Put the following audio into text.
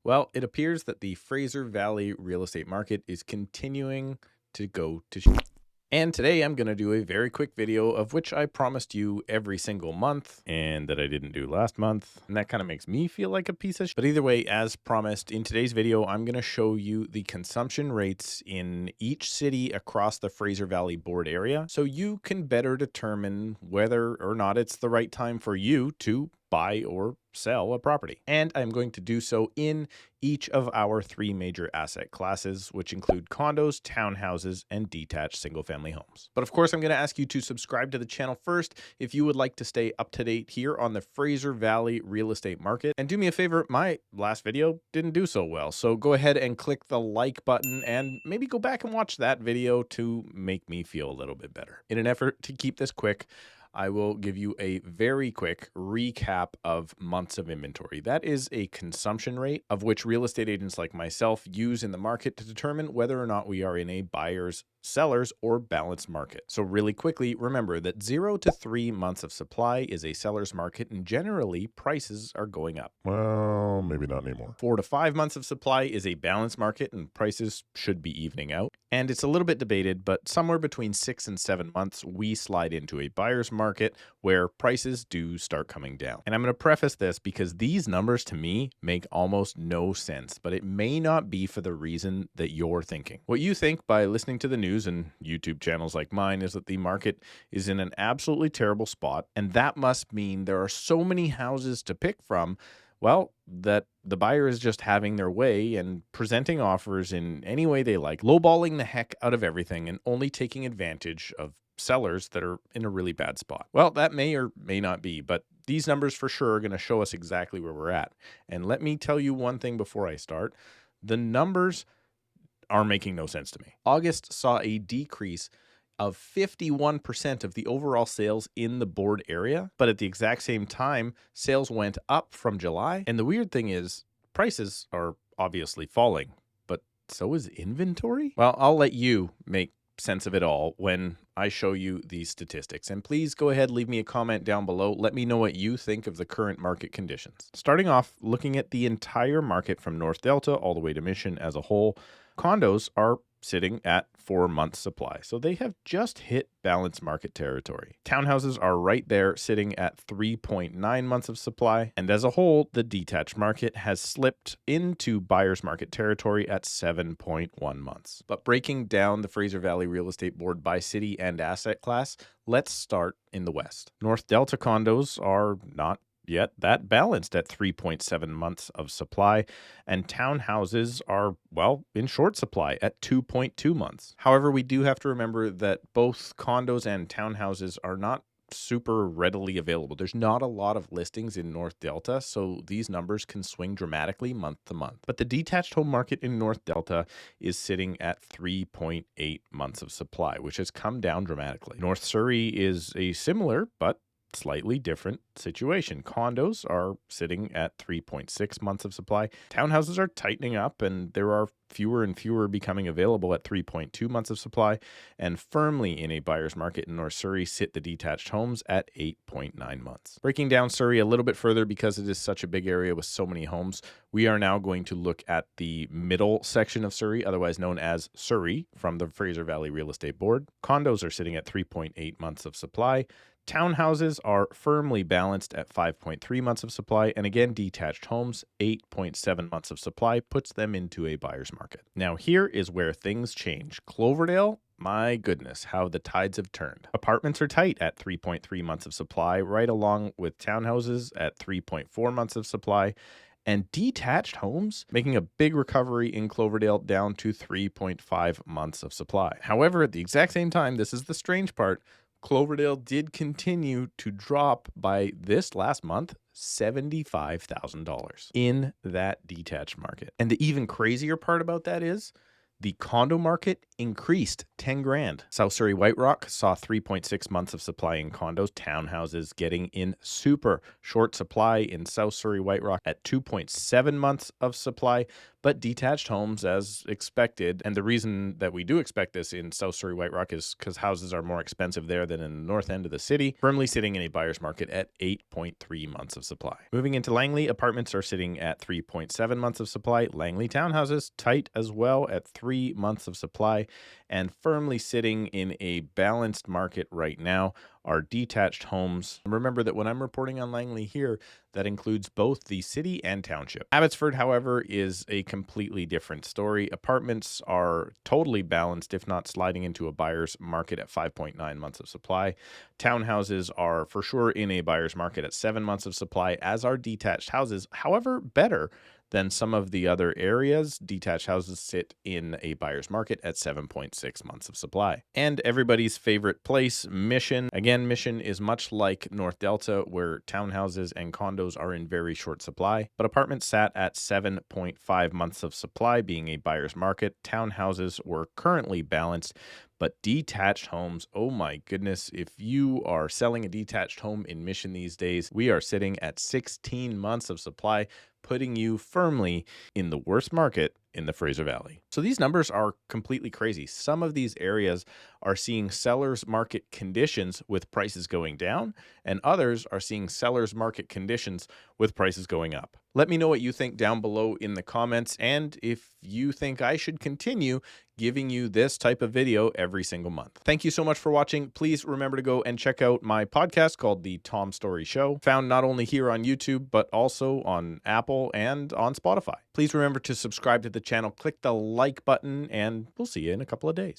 Well, it appears that the Fraser Valley real estate market is continuing to go to shit. And today I'm going to do a very quick video of which I promised you every single month and that I didn't do last month. And that kind of makes me feel like a piece of shit. But either way, as promised, in today's video, I'm going to show you the consumption rates in each city across the Fraser Valley board area so you can better determine whether or not it's the right time for you to buy or sell a property. And I'm going to do so in each of our three major asset classes, which include condos, townhouses, and detached single-family homes. But of course, I'm going to ask you to subscribe to the channel first if you would like to stay up to date here on the Fraser Valley real estate market. And do me a favor, my last video didn't do so well, so go ahead and click the like button and maybe go back and watch that video to make me feel a little bit better. In an effort to keep this quick, I will give you a very quick recap of months of inventory. That is a consumption rate of which real estate agents like myself use in the market to determine whether or not we are in a buyer's, seller's, or balanced market. So really quickly, remember that 0 to 3 months of supply is a seller's market, and generally prices are going up. Well, maybe not anymore. 4 to 5 months of supply is a balanced market, and prices should be evening out. And it's a little bit debated, but somewhere between 6 and 7 months, we slide into a buyer's market where prices do start coming down. And I'm going to preface this because these numbers to me make almost no sense, but it may not be for the reason that you're thinking. What you think by listening to the news and YouTube channels like mine is that the market is in an absolutely terrible spot, and that must mean there are so many houses to pick from, well, that the buyer is just having their way and presenting offers in any way they like, lowballing the heck out of everything and only taking advantage of sellers that are in a really bad spot. Well, that may or may not be, but these numbers for sure are going to show us exactly where we're at. And let me tell you one thing before I start. The numbers are making no sense to me. August saw a decrease of 51% of the overall sales in the board area, but at the exact same time, sales went up from July. And the weird thing is, prices are obviously falling, but so is inventory? Well, I'll let you make sense of it all when I show you these statistics. And please go ahead, leave me a comment down below. Let me know what you think of the current market conditions. Starting off, looking at the entire market from North Delta all the way to Mission as a whole, condos are sitting at 4 months supply. So they have just hit balanced market territory. Townhouses are right there sitting at 3.9 months of supply. And as a whole, the detached market has slipped into buyer's market territory at 7.1 months. But breaking down the Fraser Valley Real Estate Board by city and asset class, let's start in the West. North Delta condos are not yet that balanced at 3.7 months of supply, and townhouses are, well, in short supply at 2.2 months. However, we do have to remember that both condos and townhouses are not super readily available. There's not a lot of listings in North Delta, so these numbers can swing dramatically month to month. But the detached home market in North Delta is sitting at 3.8 months of supply, which has come down dramatically. North Surrey is a similar but slightly different situation. Condos are sitting at 3.6 months of supply. Townhouses are tightening up, and there are fewer and fewer becoming available at 3.2 months of supply. And firmly in a buyer's market in North Surrey sit the detached homes at 8.9 months. Breaking down Surrey a little bit further, because it is such a big area with so many homes, we are now going to look at the middle section of Surrey, otherwise known as Surrey, from the Fraser Valley Real Estate Board. Condos are sitting at 3.8 months of supply. Townhouses are firmly balanced at 5.3 months of supply, and again, detached homes, 8.7 months of supply, puts them into a buyer's market. Now, here is where things change. Cloverdale, my goodness, how the tides have turned. Apartments are tight at 3.3 months of supply, right along with townhouses at 3.4 months of supply, and detached homes making a big recovery in Cloverdale down to 3.5 months of supply. However, at the exact same time, this is the strange part, Cloverdale did continue to drop by this last month, $75,000 in that detached market. And the even crazier part about that is The condo market increased 10 grand. South Surrey White Rock saw 3.6 months of supply in condos, townhouses getting in super short supply in South Surrey White Rock at 2.7 months of supply, but detached homes as expected. And the reason that we do expect this in South Surrey White Rock is because houses are more expensive there than in the north end of the city, firmly sitting in a buyer's market at 8.3 months of supply. Moving into Langley, apartments are sitting at 3.7 months of supply. Langley townhouses tight as well at 3 months of supply, and firmly sitting in a balanced market right now are detached homes. Remember that when I'm reporting on Langley here, that includes both the city and township. Abbotsford, however, is a completely different story. Apartments are totally balanced, if not sliding into a buyer's market at 5.9 months of supply. Townhouses are for sure in a buyer's market at 7 months of supply, as are detached houses. However, better than some of the other areas, detached houses sit in a buyer's market at 7.6 months of supply. And everybody's favorite place, Mission. Again, Mission is much like North Delta, where townhouses and condos are in very short supply, but apartments sat at 7.5 months of supply, being a buyer's market. Townhouses were currently balanced, but detached homes, oh my goodness, if you are selling a detached home in Mission these days, we are sitting at 16 months of supply, putting you firmly in the worst market in the Fraser Valley. So these numbers are completely crazy. Some of these areas are seeing sellers market conditions with prices going down, and others are seeing sellers market conditions with prices going up. Let me know what you think down below in the comments, and if you think I should continue giving you this type of video every single month. Thank you so much for watching. Please remember to go and check out my podcast called The Tom Story Show, found not only here on YouTube, but also on Apple and on Spotify. Please remember to subscribe to the channel, click the like button, and we'll see you in a couple of days.